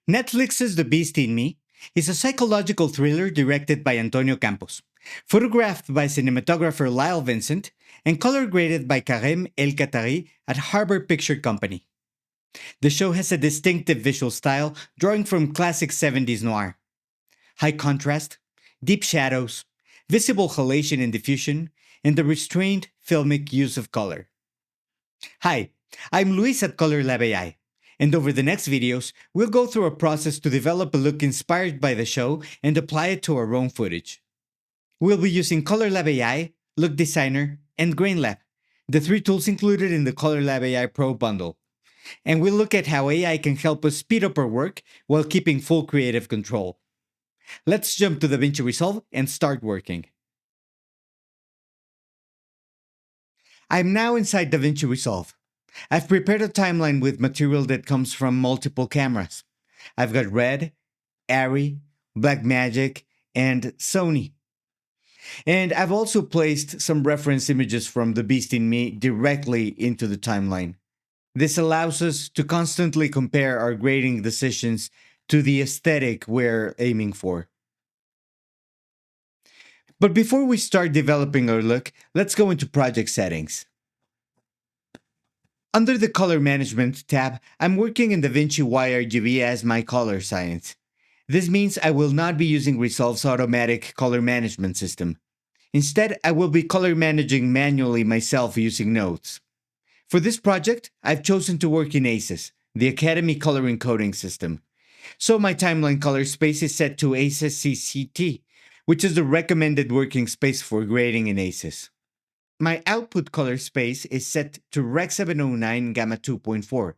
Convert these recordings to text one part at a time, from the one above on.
Netflix's The Beast in Me is a psychological thriller directed by Antonio Campos, photographed by cinematographer Lyle Vincent, and color graded by Karim El-Khattari at Harbor Picture Company. The show has a distinctive visual style drawing from classic 70s noir. High contrast, deep shadows, visible halation and diffusion, and the restrained filmic use of color. Hi, I'm Luis at Colourlab AI, and over the next videos, we'll go through a process to develop a look inspired by the show and apply it to our own footage. We'll be using Colourlab AI, Look Designer, and GrainLab, the three tools included in the Colourlab AI Pro bundle. And we'll look at how AI can help us speed up our work while keeping full creative control. Let's jump to DaVinci Resolve and start working. I'm now inside DaVinci Resolve. I've prepared a timeline with material that comes from multiple cameras. I've got Red, ARRI, Blackmagic, and Sony. And I've also placed some reference images from The Beast in Me directly into the timeline. This allows us to constantly compare our grading decisions to the aesthetic we're aiming for. But before we start developing our look, let's go into project settings. Under the Color Management tab, I'm working in DaVinci YRGB as my color science. This means I will not be using Resolve's automatic color management system. Instead, I will be color managing manually myself using nodes. For this project, I've chosen to work in ACES, the Academy color encoding system. So my timeline color space is set to ACEScct, which is the recommended working space for grading in ACES. My output color space is set to Rec 709 Gamma 2.4,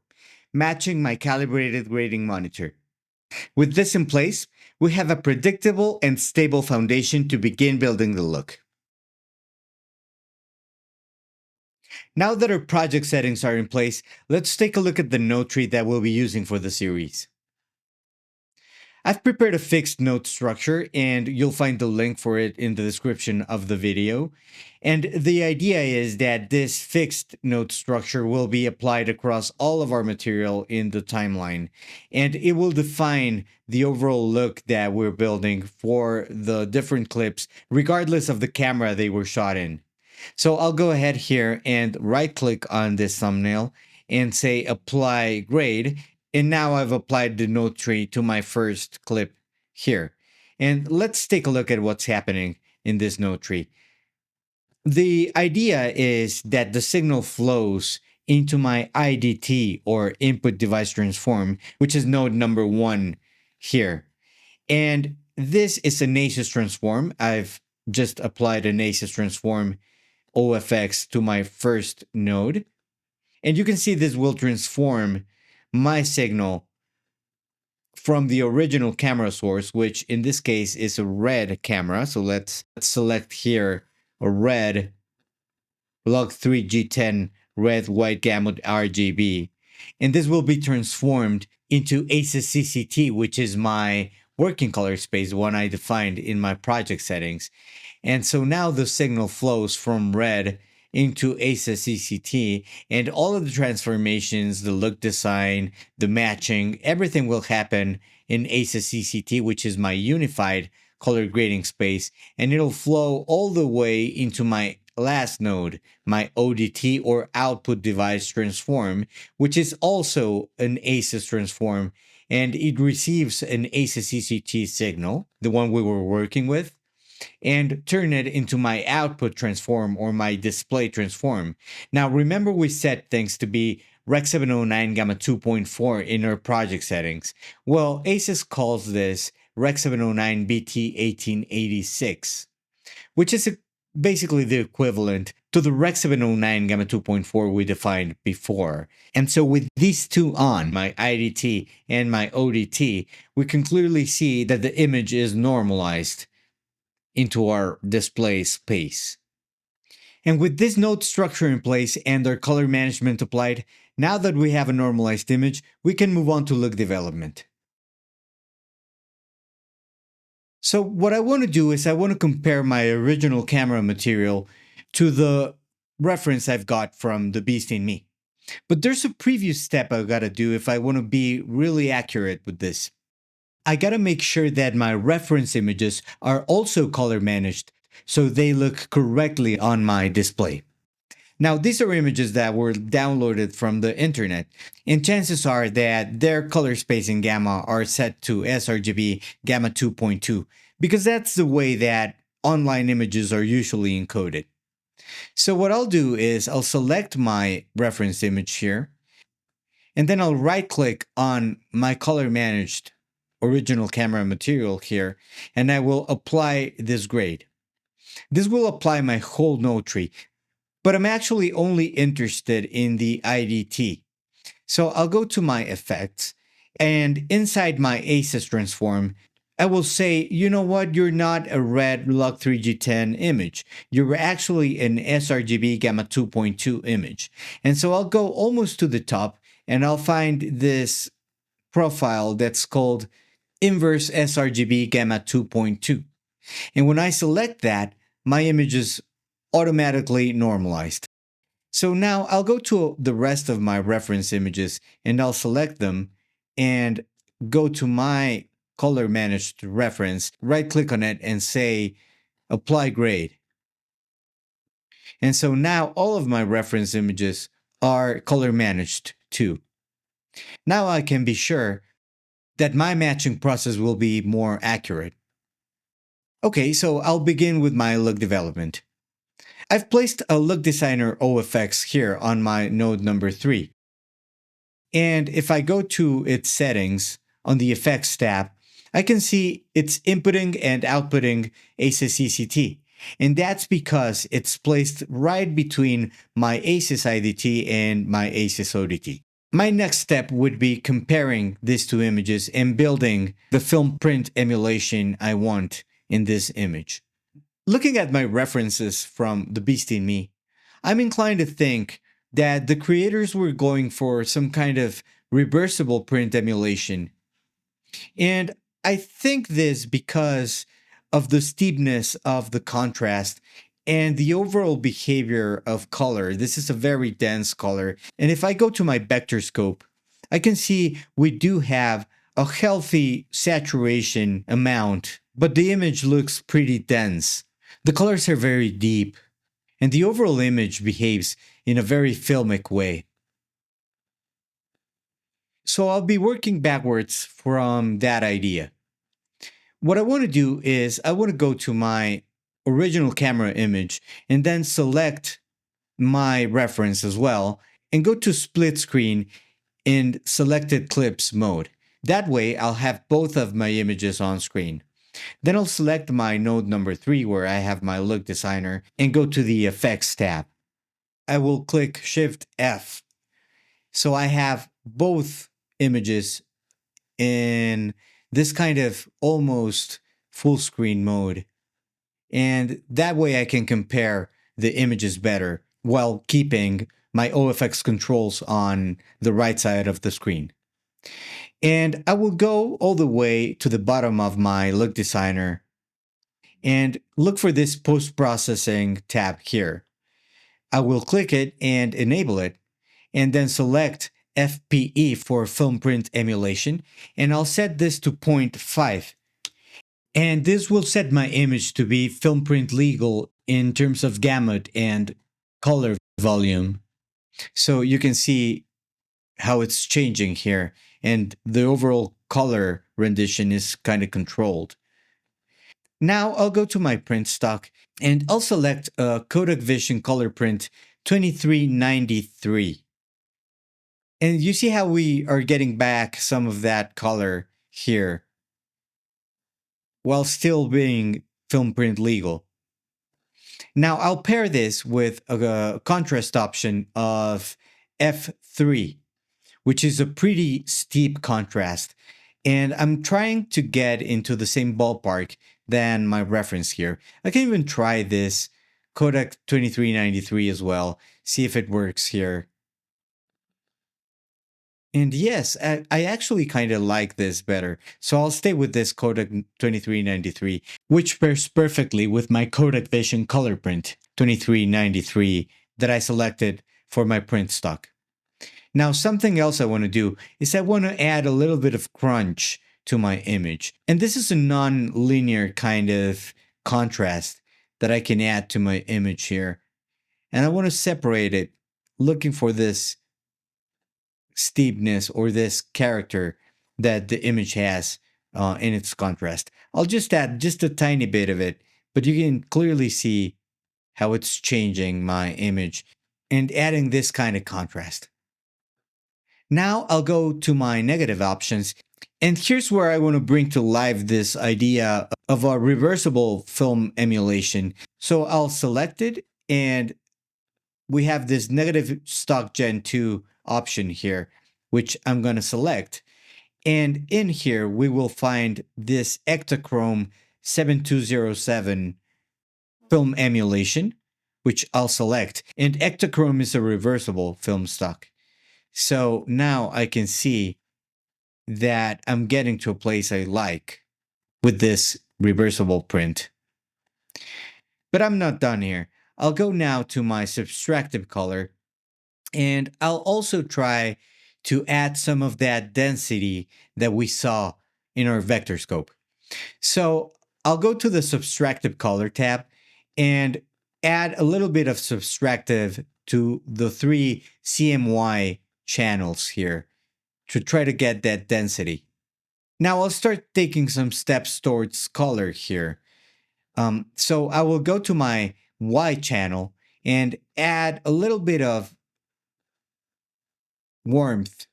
matching my calibrated grading monitor. With this in place, we have a predictable and stable foundation to begin building the look. Now that our project settings are in place, let's take a look at the node tree that we'll be using for the series. I've prepared a fixed node structure, and you'll find the link for it in the description of the video. And the idea is that this fixed node structure will be applied across all of our material in the timeline, and it will define the overall look that we're building for the different clips, regardless of the camera they were shot in. So I'll go ahead here and right-click on this thumbnail and say Apply Grade. And now I've applied the node tree to my first clip here. And let's take a look at what's happening in this node tree. The idea is that the signal flows into my IDT, or Input Device Transform, which is node number 1 here. And this is an ACES transform. I've just applied an ACES transform OFX to my first node. And you can see this will transform my signal from the original camera source, which in this case is a red camera. So let's select here a red log 3G10 red white gamut RGB. And this will be transformed into ACEScct, which is my working color space, one I defined in my project settings. And so now the signal flows from red into ACEScct, and all of the transformations, the look design, the matching, everything will happen in ACEScct, which is my unified color grading space, and it'll flow all the way into my last node, my ODT, or Output Device Transform, which is also an ACES transform, and it receives an ACEScct signal, the one we were working with, and turn it into my output transform, or my display transform. Now remember, we set things to be Rec 709 Gamma 2.4 in our project settings. Well, ACES calls this Rec 709 BT 1886, which is basically the equivalent to the Rec 709 Gamma 2.4 we defined before. And so with these two on, my IDT and my ODT, we can clearly see that the image is normalized into our display space. And with this node structure in place and our color management applied, now that we have a normalized image, we can move on to look development. So what I want to do is I want to compare my original camera material to the reference I've got from The Beast in Me. But there's a previous step I've got to do if I want to be really accurate with this. I gotta make sure that my reference images are also color managed so they look correctly on my display. Now, these are images that were downloaded from the internet, and chances are that their color space and gamma are set to sRGB gamma 2.2 because that's the way that online images are usually encoded. So what I'll do is I'll select my reference image here, and then I'll right click on my color managed original camera material here, and I will apply this grade. This will apply my whole node tree, but I'm actually only interested in the IDT. So I'll go to my effects, and inside my ACES transform, I will say, you know what, you're not a red Lug 3G10 image. You're actually an sRGB Gamma 2.2 image. And so I'll go almost to the top, and I'll find this profile that's called Inverse sRGB Gamma 2.2. And when I select that, my image is automatically normalized. So now I'll go to the rest of my reference images and I'll select them and go to my color managed reference, right click on it and say apply grade. And so now all of my reference images are color managed too. Now I can be sure that my matching process will be more accurate. Okay, so I'll begin with my look development. I've placed a look designer OFX here on my node number 3. And if I go to its settings on the effects tab, I can see it's inputting and outputting ACEScct. And that's because it's placed right between my ACES IDT and my ACES ODT. My next step would be comparing these two images and building the film print emulation I want in this image. Looking at my references from The Beast in Me, I'm inclined to think that the creators were going for some kind of reversible print emulation. And I think this because of the steepness of the contrast and the overall behavior of color. This is a very dense color. And if I go to my vector scope, I can see we do have a healthy saturation amount, but the image looks pretty dense. The colors are very deep, and the overall image behaves in a very filmic way. So I'll be working backwards from that idea. What I want to do is I want to go to my original camera image and then select my reference as well and go to split screen in selected clips mode. That way I'll have both of my images on screen. Then I'll select my node number 3 where I have my look designer and go to the effects tab. I will click Shift F. So I have both images in this kind of almost full screen mode. And that way I can compare the images better while keeping my OFX controls on the right side of the screen. And I will go all the way to the bottom of my look designer and look for this post-processing tab here. I will click it and enable it, and then select FPE for Film Print Emulation, and I'll set this to 0.5. And this will set my image to be film print legal in terms of gamut and color volume. So you can see how it's changing here, and the overall color rendition is kind of controlled. Now I'll go to my print stock and I'll select a Kodak Vision Color Print 2393. And you see how we are getting back some of that color here while still being film print legal. Now I'll pair this with a contrast option of F3, which is a pretty steep contrast. And I'm trying to get into the same ballpark than my reference here. I can even try this Kodak 2393 as well, see if it works here. And yes, I actually kind of like this better. So I'll stay with this Kodak 2393, which pairs perfectly with my Kodak Vision Color Print 2393 that I selected for my print stock. Now, something else I want to do is I want to add a little bit of crunch to my image. And this is a non-linear kind of contrast that I can add to my image here. And I want to separate it, looking for this steepness or this character that the image has in its contrast. I'll just add just a tiny bit of it, but you can clearly see how it's changing my image and adding this kind of contrast. Now I'll go to my negative options, and here's where I want to bring to life this idea of a reversible film emulation. So I'll select it, and we have this negative stock Gen 2 option here, which I'm going to select. And in here, we will find this Ektachrome 7207 film emulation, which I'll select. And Ektachrome is a reversible film stock. So now I can see that I'm getting to a place I like with this reversible print. But I'm not done here. I'll go now to my subtractive color, and I'll also try to add some of that density that we saw in our vector scope. So I'll go to the subtractive color tab and add a little bit of subtractive to the 3 CMY channels here to try to get that density. Now I'll start taking some steps towards color here. So I will go to my Y channel and add a little bit of warmth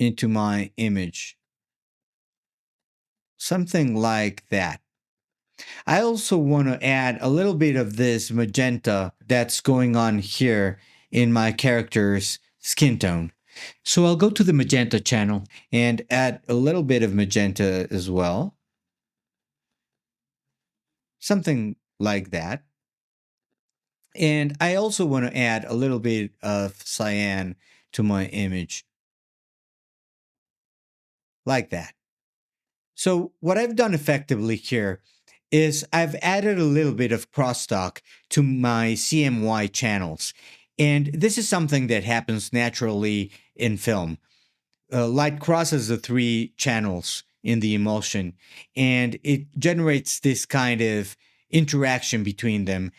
into my image. Something like that. I also want to add a little bit of this magenta that's going on here in my character's skin tone. So I'll go to the magenta channel and add a little bit of magenta as well. Something like that. And I also want to add a little bit of cyan to my image. Like that. So what I've done effectively here is I've added a little bit of crosstalk to my CMY channels. And this is something that happens naturally in film. Light crosses the 3 channels in the emulsion, and it generates this kind of interaction between them,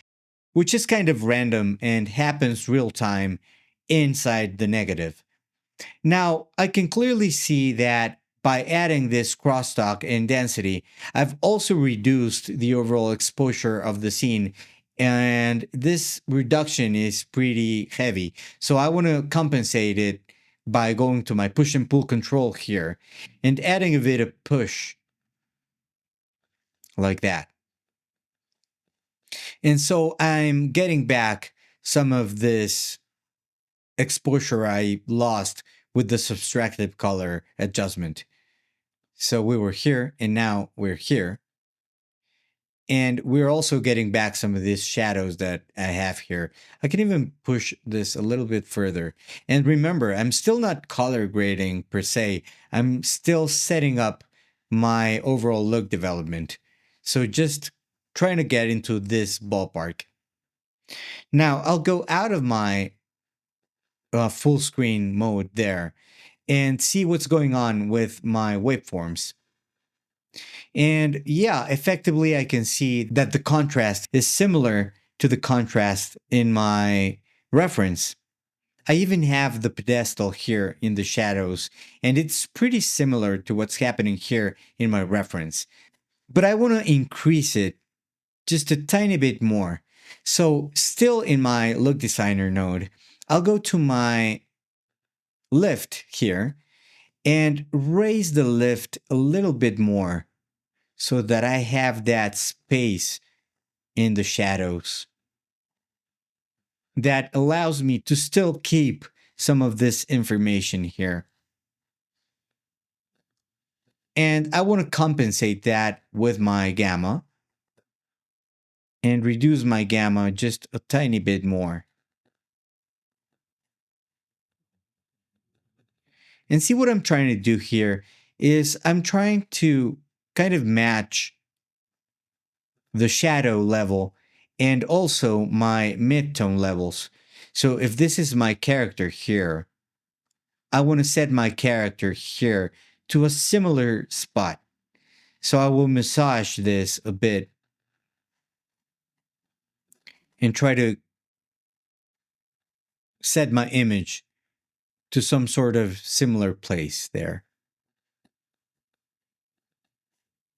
which is kind of random and happens real time inside the negative. Now, I can clearly see that by adding this crosstalk and density, I've also reduced the overall exposure of the scene, and this reduction is pretty heavy. So I want to compensate it by going to my push and pull control here and adding a bit of push like that. And so I'm getting back some of this exposure I lost with the subtractive color adjustment. So we were here and now we're here. And we're also getting back some of these shadows that I have here. I can even push this a little bit further. And remember, I'm still not color grading per se. I'm still setting up my overall look development. So just trying to get into this ballpark. Now I'll go out of my full screen mode there and see what's going on with my waveforms. And yeah, effectively, I can see that the contrast is similar to the contrast in my reference. I even have the pedestal here in the shadows, and it's pretty similar to what's happening here in my reference. But I want to increase it just a tiny bit more. So still in my look designer node, I'll go to my lift here and raise the lift a little bit more so that I have that space in the shadows that allows me to still keep some of this information here. And I want to compensate that with my gamma and reduce my gamma just a tiny bit more. And see what I'm trying to do here is I'm trying to kind of match the shadow level and also my mid-tone levels. So if this is my character here, I want to set my character here to a similar spot. So I will massage this a bit and try to set my image to some sort of similar place there.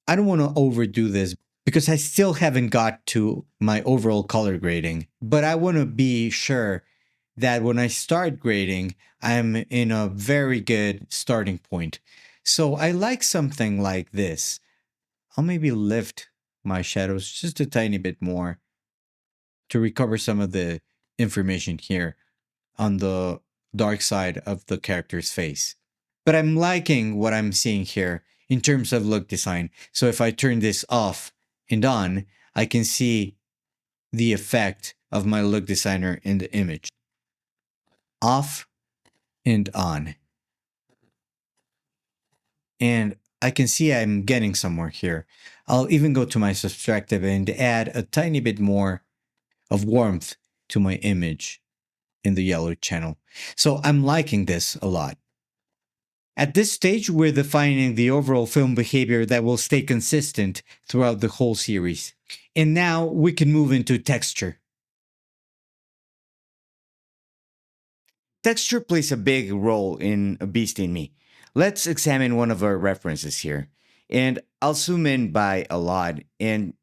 I don't want to overdo this because I still haven't got to my overall color grading, but I want to be sure that when I start grading, I'm in a very good starting point. So I like something like this. I'll maybe lift my shadows just a tiny bit more to recover some of the information here on the dark side of the character's face. But I'm liking what I'm seeing here in terms of look design. So if I turn this off and on, I can see the effect of my look designer in the image. Off and on. And I can see I'm getting somewhere here. I'll even go to my subtractive and add a tiny bit more of warmth to my image in the yellow channel. So I'm liking this a lot. At this stage, we're defining the overall film behavior that will stay consistent throughout the whole series. And now we can move into texture. Texture plays a big role in A Beast in Me. Let's examine one of our references here. And I'll zoom in by a lot and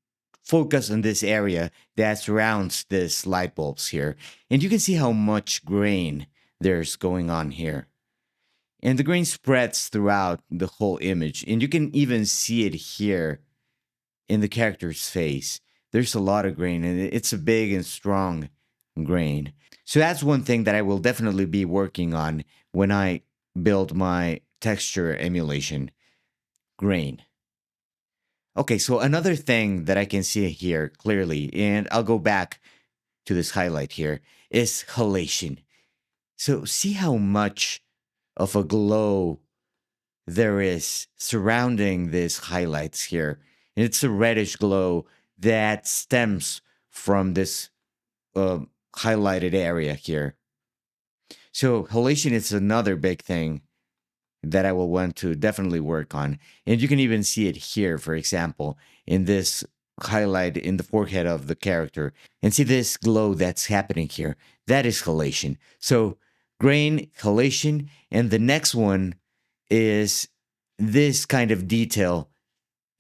focus on this area that surrounds this light bulbs here. And you can see how much grain there's going on here. And the grain spreads throughout the whole image. And you can even see it here in the character's face. There's a lot of grain, and it's a big and strong grain. So that's one thing that I will definitely be working on when I build my texture emulation. Grain. Okay, so another thing that I can see here clearly, and I'll go back to this highlight here, is halation. So see how much of a glow there is surrounding these highlights here. And it's a reddish glow that stems from this highlighted area here. So halation is another big thing that I will want to definitely work on. And you can even see it here, for example, in this highlight in the forehead of the character. And see this glow that's happening here. That is halation. So grain, halation, and the next one is this kind of detail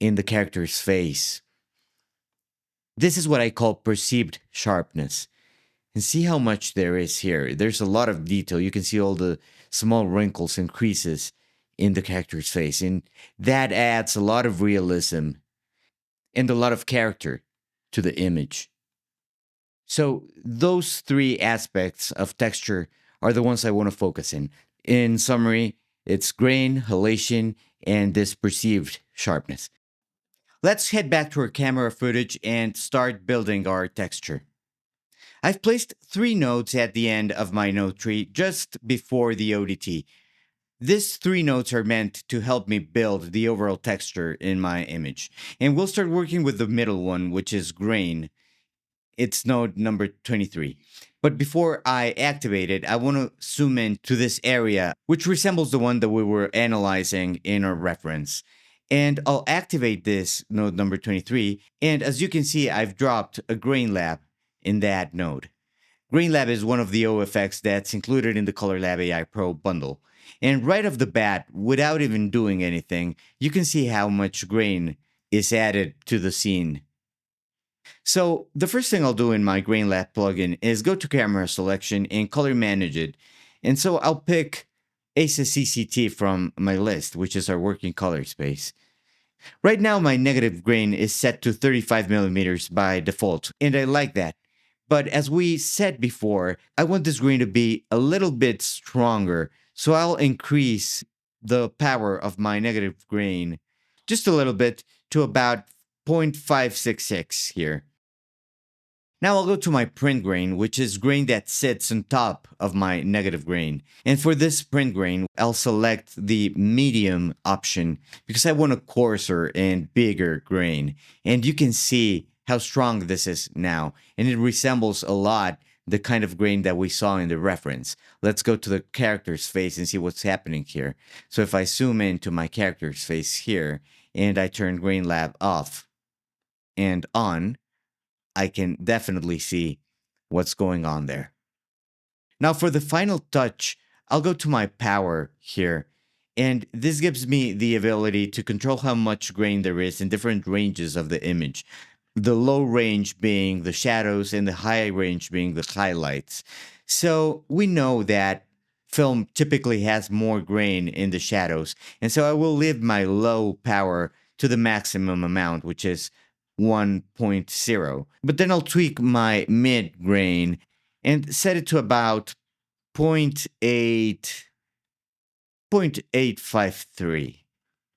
in the character's face. This is what I call perceived sharpness. And see how much there is here. There's a lot of detail. You can see all the small wrinkles and creases in the character's face. And that adds a lot of realism and a lot of character to the image. So those three aspects of texture are the ones I want to focus in. In summary, it's grain, halation, and this perceived sharpness. Let's head back to our camera footage and start building our texture. I've placed 3 nodes at the end of my node tree just before the ODT. These 3 nodes are meant to help me build the overall texture in my image. And we'll start working with the middle one, which is grain. It's node number 23. But before I activate it, I want to zoom in to this area, which resembles the one that we were analyzing in our reference. And I'll activate this node number 23. And as you can see, I've dropped a grain lab in that node. Grain lab is one of the OFX that's included in the Colourlab AI Pro bundle. And right off the bat, without even doing anything, you can see how much grain is added to the scene. So the first thing I'll do in my Grain Lab plugin is go to camera selection and color manage it. And so I'll pick ACEScct from my list, which is our working color space. Right now, my negative grain is set to 35 millimeters by default, and I like that. But as we said before, I want this grain to be a little bit stronger, so I'll increase the power of my negative grain just a little bit to about 0.566 here. Now I'll go to my print grain, which is grain that sits on top of my negative grain. And for this print grain, I'll select the medium option because I want a coarser and bigger grain. And you can see how strong this is now. And it resembles a lot the kind of grain that we saw in the reference. Let's go to the character's face and see what's happening here. So if I zoom into my character's face here and I turn Grain Lab off and on, I can definitely see what's going on there. Now for the final touch, I'll go to my power here. And this gives me the ability to control how much grain there is in different ranges of the image. The low range being the shadows and the high range being the highlights. So we know that film typically has more grain in the shadows. And so I will leave my low power to the maximum amount, which is 1.0. But then I'll tweak my mid grain and set it to about 0.8, 0.853.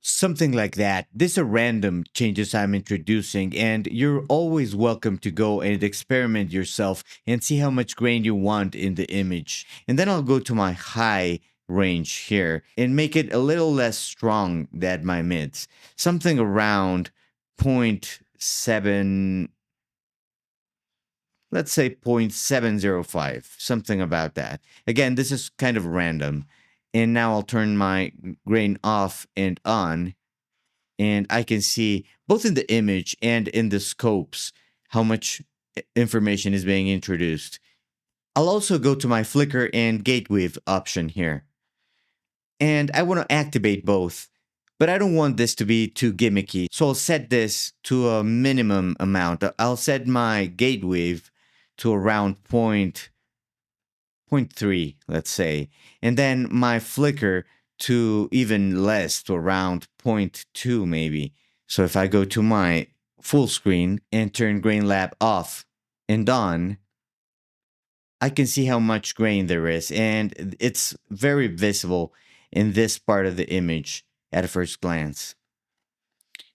Something like that. These are random changes I'm introducing, and you're always welcome to go and experiment yourself and see how much grain you want in the image. And then I'll go to my high range here and make it a little less strong than my mids. Something around 0.7, let's say 0.705, something about that. Again, this is kind of random. And now I'll turn my grain off and on, and I can see both in the image and in the scopes how much information is being introduced. I'll also go to my flicker and gate weave option here. And I want to activate both, but I don't want this to be too gimmicky. So I'll set this to a minimum amount. I'll set my gate weave to around 0.3, let's say. And then my flicker to even less, to around 0.2 maybe. So if I go to my full screen and turn Grain Lab off and on, I can see how much grain there is. And it's very visible in this part of the image at a first glance.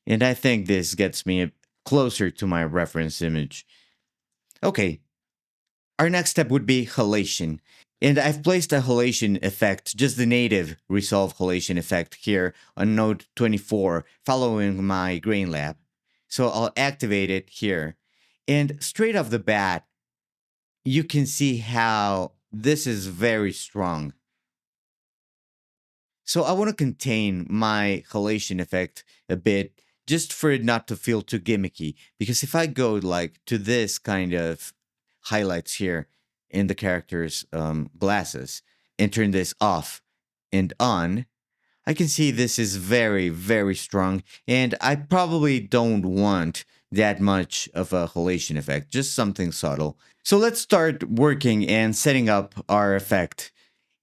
And I think this gets me closer to my reference image. Okay, our next step would be halation. And I've placed a halation effect, just the native Resolve halation effect here on node 24, following my Grain Lab. So I'll activate it here. And straight off the bat, you can see how this is very strong. So I want to contain my halation effect a bit just for it not to feel too gimmicky. Because if I go like to this kind of highlights here in the character's glasses and turn this off and on, I can see this is very, very strong. And I probably don't want that much of a halation effect, just something subtle. So let's start working and setting up our effect.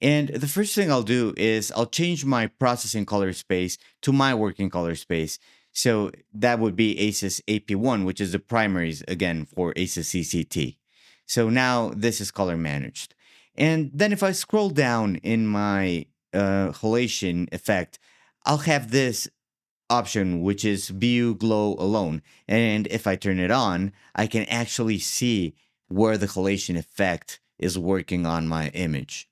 And the first thing I'll do is I'll change my processing color space to my working color space. So that would be ACES AP1, which is the primaries again for ACEScct. So now this is color managed. And then if I scroll down in my halation effect, I'll have this option, which is view glow alone. And if I turn it on, I can actually see where the halation effect is working on my image.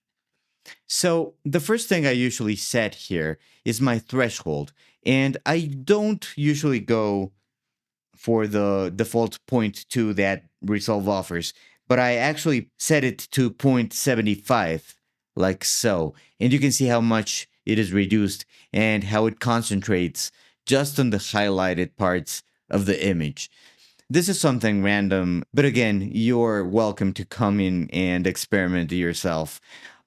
So the first thing I usually set here is my threshold. And I don't usually go for the default 0.2 that Resolve offers, but I actually set it to 0.75, like so. And you can see how much it is reduced and how it concentrates just on the highlighted parts of the image. This is something random, but again, you're welcome to come in and experiment yourself.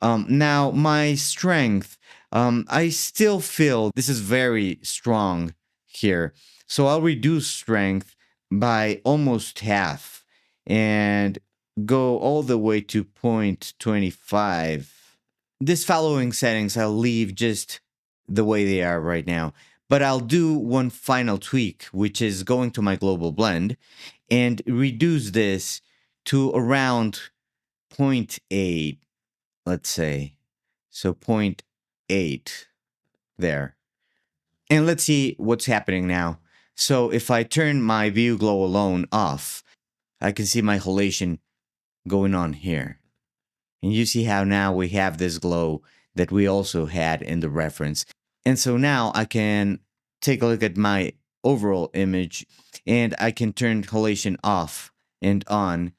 Now, my strength, I still feel this is very strong here. So I'll reduce strength by almost half and go all the way to 0.25. This following settings I'll leave just the way they are right now. But I'll do one final tweak, which is going to my global blend and reduce this to around 0.8, let's say. So 0.8 there. And let's see what's happening now. So if I turn my view glow alone off, I can see my halation going on here. And you see how now we have this glow that we also had in the reference. And so now I can take a look at my overall image and I can turn halation off and on.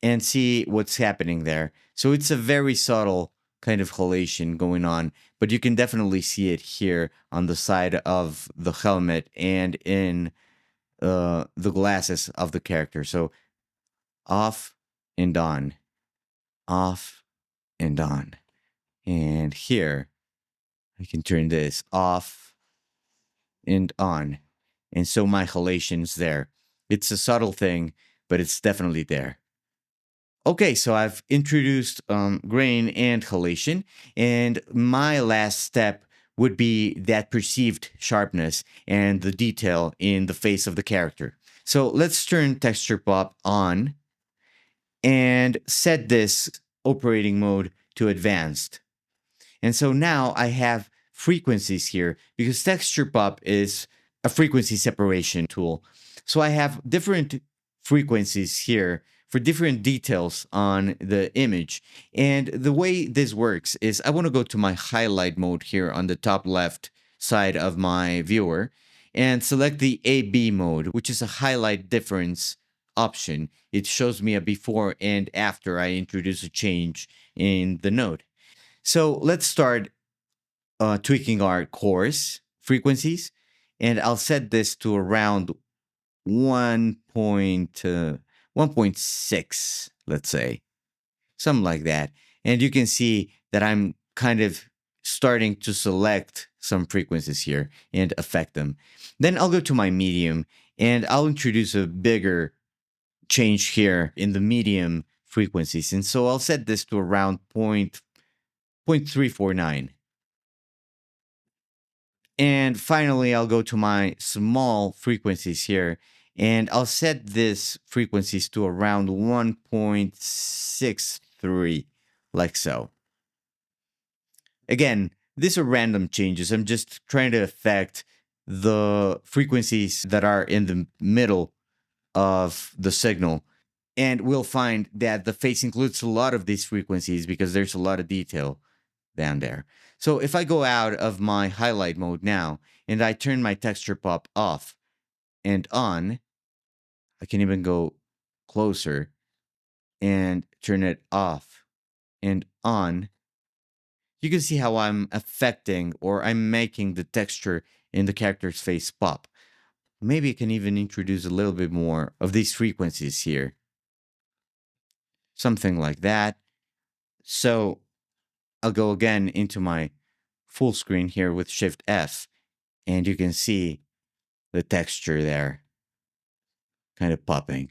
and see what's happening there. So it's a very subtle kind of halation going on, but you can definitely see it here on the side of the helmet and in the glasses of the character. So off and on, off and on. And here, I can turn this off and on. And so my halation's there. It's a subtle thing, but it's definitely there. Okay, so I've introduced grain and halation, and my last step would be that perceived sharpness and the detail in the face of the character. So let's turn texture pop on and set this operating mode to advanced. And so now I have frequencies here because texture pop is a frequency separation tool. So I have different frequencies here for different details on the image. And the way this works is I want to go to my highlight mode here on the top left side of my viewer and select the AB mode, which is a highlight difference option. It shows me a before and after I introduce a change in the node. So let's start tweaking our coarse frequencies, and I'll set this to around 1.6, let's say, something like that. And you can see that I'm kind of starting to select some frequencies here and affect them. Then I'll go to my medium, and I'll introduce a bigger change here in the medium frequencies. And so I'll set this to around 0.349. And finally, I'll go to my small frequencies here, and I'll set this frequencies to around 1.63, like so. Again, these are random changes. I'm just trying to affect the frequencies that are in the middle of the signal. And we'll find that the face includes a lot of these frequencies because there's a lot of detail down there. So if I go out of my highlight mode now and I turn my texture pop off and on, I can even go closer and turn it off and on. You can see how I'm affecting or I'm making the texture in the character's face pop. Maybe I can even introduce a little bit more of these frequencies here. Something like that. So I'll go again into my full screen here with Shift F, and you can see the texture there kind of popping.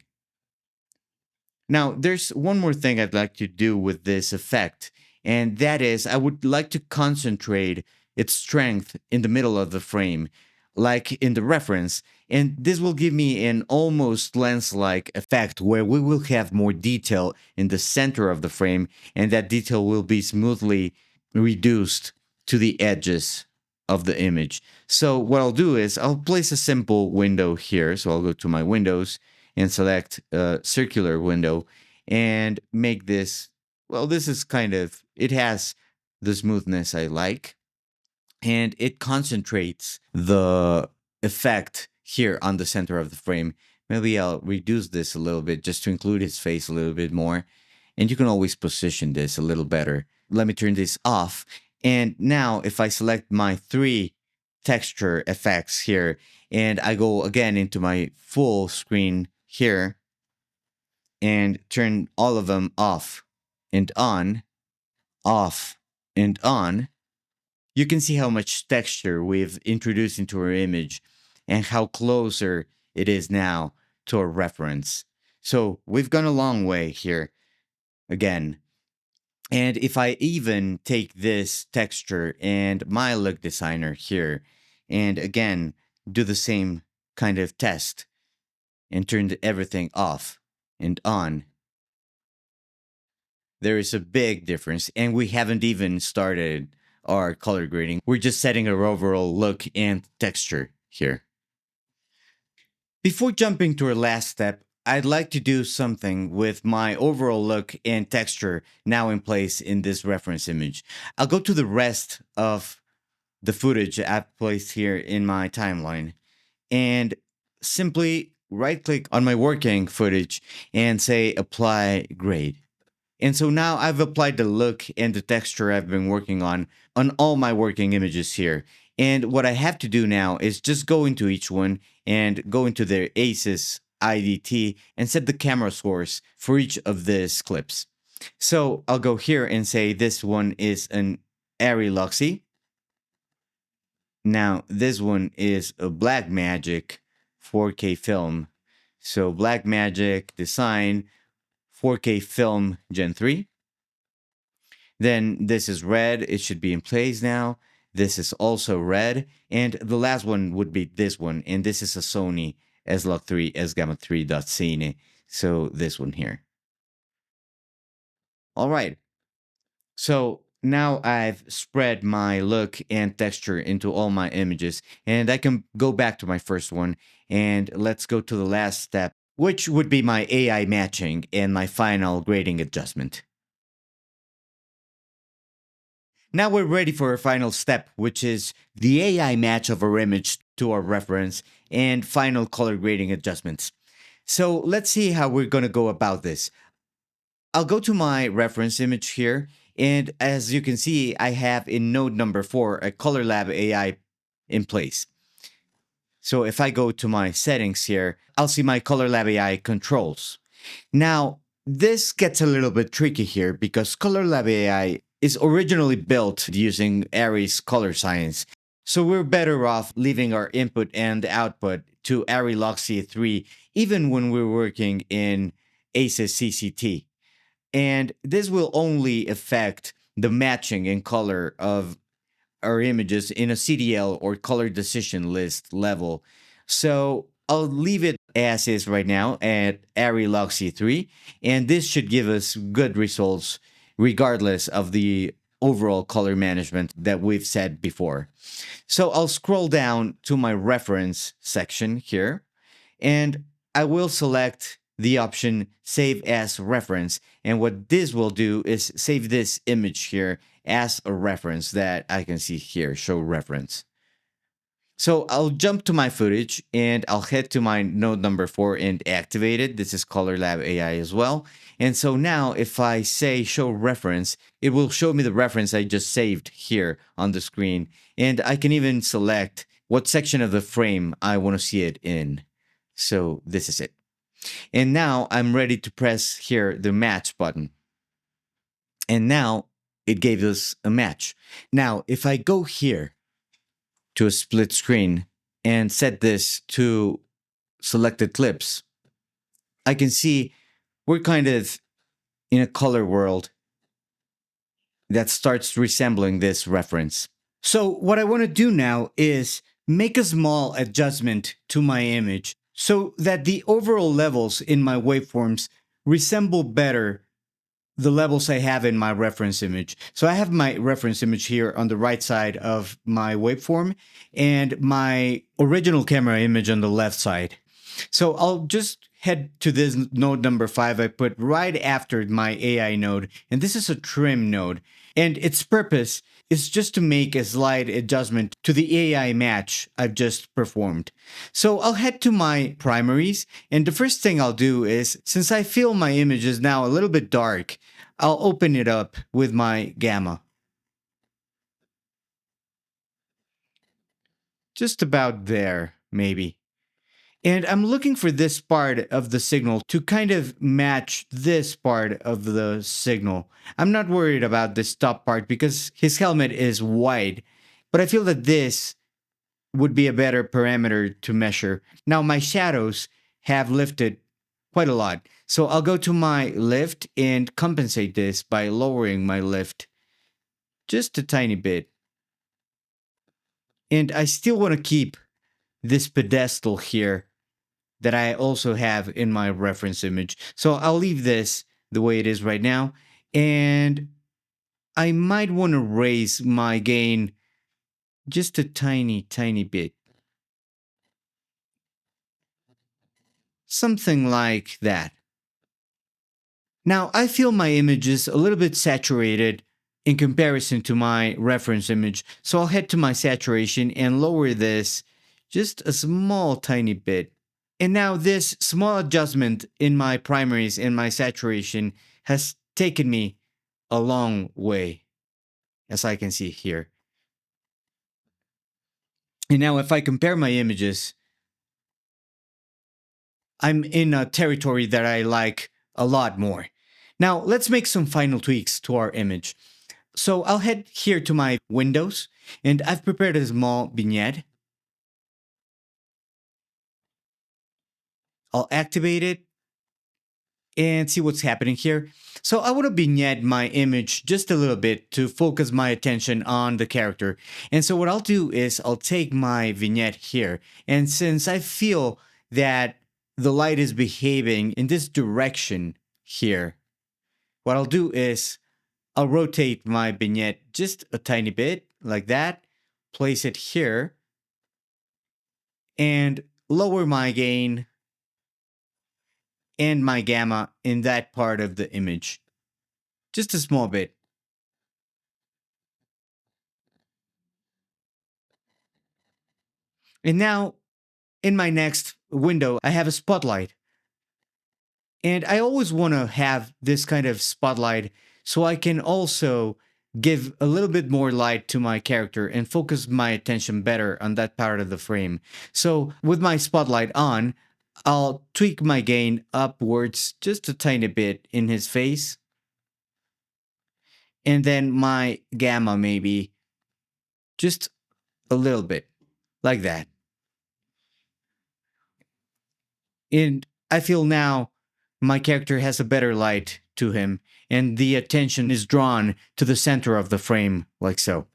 Now, there's one more thing I'd like to do with this effect, and that is I would like to concentrate its strength in the middle of the frame, like in the reference, and this will give me an almost lens-like effect where we will have more detail in the center of the frame, and that detail will be smoothly reduced to the edges of the image. So what I'll do is I'll place a simple window here. So I'll go to my windows and select a circular window and make this, well, this is kind of, it has the smoothness I like, and it concentrates the effect here on the center of the frame. Maybe I'll reduce this a little bit just to include his face a little bit more. And you can always position this a little better. Let me turn this off. And now if I select my 3 texture effects here, and I go again into my full screen here and turn all of them off and on, off and on, you can see how much texture we've introduced into our image and how closer it is now to our reference. So we've gone a long way here again. And if I even take this texture and my look designer here, and again, do the same kind of test and turn everything off and on, there is a big difference. And we haven't even started our color grading. We're just setting our overall look and texture here. Before jumping to our last step, I'd like to do something with my overall look and texture now in place in this reference image. I'll go to the rest of the footage I've placed here in my timeline and simply right click on my working footage and say apply grade. And so now I've applied the look and the texture I've been working on all my working images here. And what I have to do now is just go into each one and go into their ACES IDT and set the camera source for each of these clips. So I'll go here and say this one is an ARRI Luxy. Now this one is a Blackmagic 4K film. So Blackmagic Design 4K film Gen 3. Then this is red. It should be in place now. This is also red. And the last one would be this one. And this is a Sony S-Log3 S-Gamma3.Cine. So this one here. All right. So now I've spread my look and texture into all my images. And I can go back to my first one. And let's go to the last step, which would be my AI matching and my final grading adjustment. Now we're ready for our final step, which is the AI match of our image to our reference and final color grading adjustments. So let's see how we're going to go about this. I'll go to my reference image here, and as you can see, I have in node number 4 a Colourlab AI in place. So if I go to my settings here, I'll see my Colourlab AI controls. Now, this gets a little bit tricky here because Colourlab AI is originally built using ARRI's color science. So we're better off leaving our input and output to ARRI Luxy 3 even when we're working in ACEScct. And this will only affect the matching and color of our images in a CDL or color decision list level. So I'll leave it as is right now at ARRI Luxy 3, and this should give us good results regardless of the overall color management that we've said before. So I'll scroll down to my reference section here, and I will select the option Save as Reference. And what this will do is save this image here as a reference that I can see here, Show Reference. So I'll jump to my footage and I'll head to my node number 4 and activate it. This is Colourlab AI as well. And so now if I say show reference, it will show me the reference I just saved here on the screen. And I can even select what section of the frame I want to see it in. So this is it. And now I'm ready to press here the match button. And now it gave us a match. Now, if I go here to a split screen and set this to selected clips, I can see we're kind of in a color world that starts resembling this reference. So what I want to do now is make a small adjustment to my image so that the overall levels in my waveforms resemble better the levels I have in my reference image. So I have my reference image here on the right side of my waveform and my original camera image on the left side. So I'll just head to this node number 5 I put right after my AI node, and this is a trim node. And its purpose is just to make a slight adjustment to the AI match I've just performed. So I'll head to my primaries, and the first thing I'll do is, since I feel my image is now a little bit dark, I'll open it up with my gamma. Just about there, maybe. And I'm looking for this part of the signal to kind of match this part of the signal. I'm not worried about this top part because his helmet is wide, but I feel that this would be a better parameter to measure. Now my shadows have lifted quite a lot. So I'll go to my lift and compensate this by lowering my lift just a tiny bit. And I still want to keep this pedestal here that I also have in my reference image. So I'll leave this the way it is right now. And I might want to raise my gain just a tiny bit. Something like that. Now I feel my image is a little bit saturated in comparison to my reference image. So I'll head to my saturation and lower this just a small tiny bit. And now this small adjustment in my primaries and my saturation has taken me a long way, as I can see here. And now if I compare my images, I'm in a territory that I like a lot more. Now let's make some final tweaks to our image. So I'll head here to my windows and I've prepared a small vignette. I'll activate it and see what's happening here. So I want to vignette my image just a little bit to focus my attention on the character. And so what I'll do is I'll take my vignette here. And since I feel that the light is behaving in this direction here, what I'll do is I'll rotate my vignette just a tiny bit like that, place it here, and lower my gain and my gamma in that part of the image. Just a small bit. And now in my next window, I have a spotlight. And I always want to have this kind of spotlight so I can also give a little bit more light to my character and focus my attention better on that part of the frame. So with my spotlight on, I'll tweak my gain upwards just a tiny bit in his face. And then my gamma maybe just a little bit like that. And I feel now my character has a better light to him and the attention is drawn to the center of the frame like so.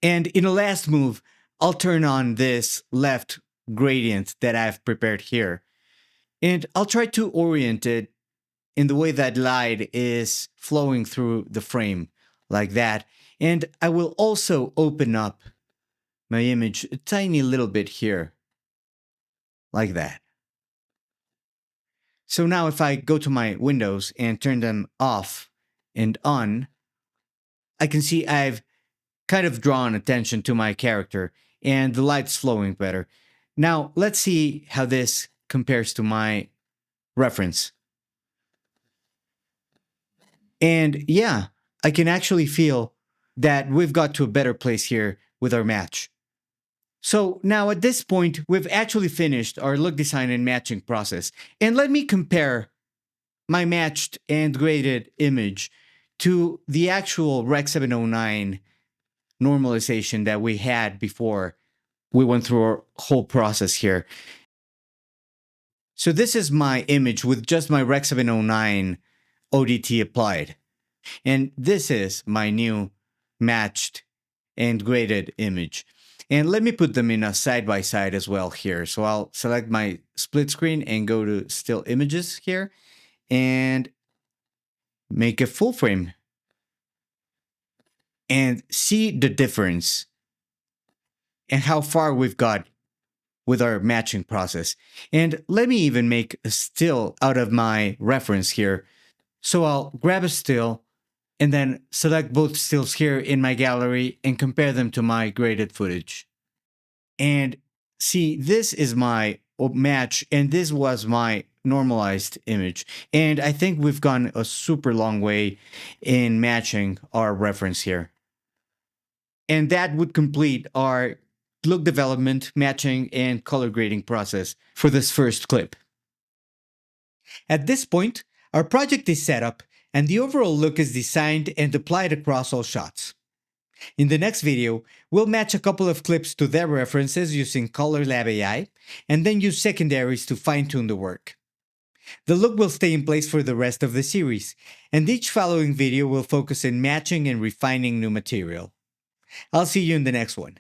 And in a last move, I'll turn on this left gradient that I've prepared here. And I'll try to orient it in the way that light is flowing through the frame like that. And I will also open up my image a tiny little bit here like that. So now if I go to my windows and turn them off and on, I can see I've kind of drawn attention to my character and the light's flowing better. Now let's see how this compares to my reference. And yeah, I can actually feel that we've got to a better place here with our match. So now at this point, we've actually finished our look design and matching process. And let me compare my matched and graded image to the actual Rec 709 normalization that we had before we went through our whole process here. So this is my image with just my Rec 709 ODT applied. And this is my new matched and graded image. And let me put them in a side-by-side as well here. So I'll select my split screen and go to still images here and make a full frame. And see the difference and how far we've got with our matching process. And let me even make a still out of my reference here. So I'll grab a still and then select both stills here in my gallery and compare them to my graded footage. And see, this is my match and this was my normalized image. And I think we've gone a super long way in matching our reference here. And that would complete our look development, matching, and color grading process for this first clip. At this point, our project is set up and the overall look is designed and applied across all shots. In the next video, we'll match a couple of clips to their references using Colourlab AI, and then use secondaries to fine-tune the work. The look will stay in place for the rest of the series, and each following video will focus on matching and refining new material. I'll see you in the next one.